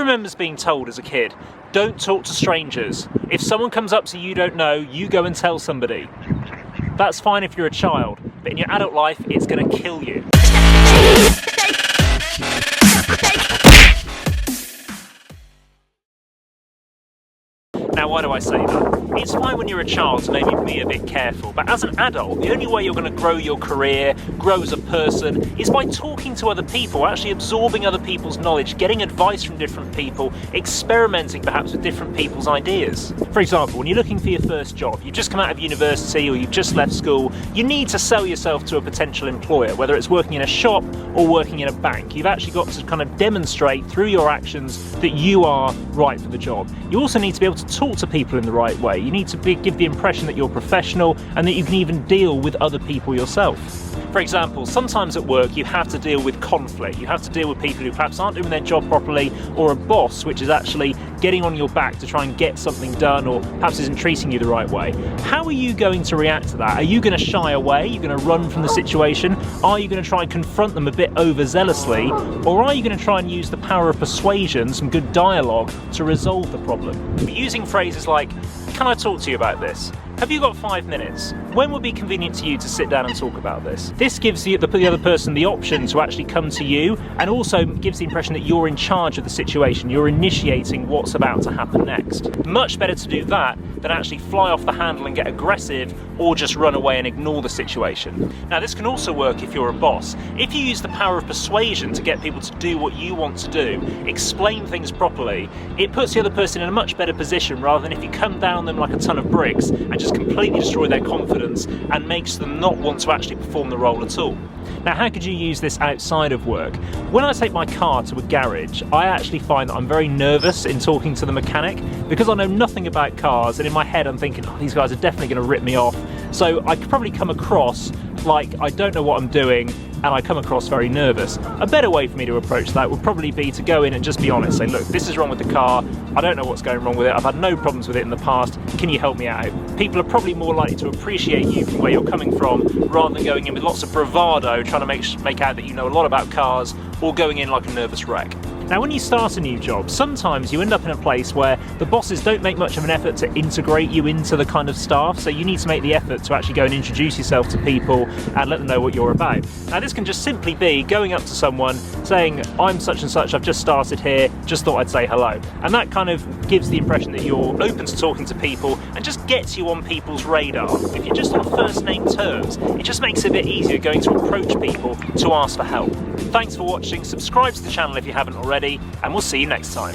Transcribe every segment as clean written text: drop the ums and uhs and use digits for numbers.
remembers being told as a kid, don't talk to strangers. If someone comes up to you don't know, you go and tell somebody. That's fine if you're a child, but in your adult life, it's going to kill you. Now, why do I say that? It's fine when you're a child to maybe be a bit careful, but as an adult, the only way you're going to grow your career, grow as a person, is by talking to other people, actually absorbing other people's knowledge, getting advice from different people, experimenting perhaps with different people's ideas. For example, when you're looking for your first job, you've just come out of university or you've just left school, you need to sell yourself to a potential employer, whether it's working in a shop or working in a bank. You've actually got to kind of demonstrate through your actions that you are right for the job. You also need to be able to talk to people in the right way. You need to give the impression that you're professional and that you can even deal with other people yourself. For example, sometimes at work you have to deal with conflict. You have to deal with people who perhaps aren't doing their job properly, or a boss which is actually getting on your back to try and get something done, or perhaps isn't treating you the right way. How are you going to react to that? Are you going to shy away? Are you going to run from the situation? Are you going to try and confront them a bit overzealously? Or are you going to try and use the power of persuasion, some good dialogue, to resolve the problem? Using phrases like, can I talk to you about this? Have you got 5 minutes? When would be convenient to you to sit down and talk about this? This gives the other person the option to actually come to you, and also gives the impression that you're in charge of the situation. You're initiating what's about to happen next. Much better to do that than actually fly off the handle and get aggressive, or just run away and ignore the situation. Now, this can also work if you're a boss. If you use the power of persuasion to get people to do what you want to do, explain things properly, it puts the other person in a much better position, rather than if you come down on them like a ton of bricks and just completely destroy their confidence and makes them not want to actually perform the role at all. Now, how could you use this outside of work? When I take my car to a garage, I actually find that I'm very nervous in talking to the mechanic, because I know nothing about cars, and in my head I'm thinking, oh, these guys are definitely going to rip me off. So I could probably come across like I don't know what I'm doing, and I come across very nervous. A better way for me to approach that would probably be to go in and just be honest, say, look, this is wrong with the car, I don't know what's going wrong with it, I've had no problems with it in the past, can you help me out? People are probably more likely to appreciate you from where you're coming from, rather than going in with lots of bravado, trying to make out that you know a lot about cars, or going in like a nervous wreck. Now, when you start a new job, sometimes you end up in a place where the bosses don't make much of an effort to integrate you into the kind of staff, so you need to make the effort to actually go and introduce yourself to people and let them know what you're about. Now, this can just simply be going up to someone, saying, I'm such and such, I've just started here, just thought I'd say hello. And that kind of gives the impression that you're open to talking to people and just gets you on people's radar. If you're just on first name terms, it just makes it a bit easier going to approach people to ask for help. Thanks for watching, subscribe to the channel if you haven't already, and we'll see you next time.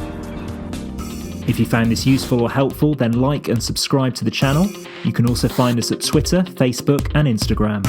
If you found this useful or helpful, then like and subscribe to the channel. You can also find us at Twitter, Facebook and Instagram.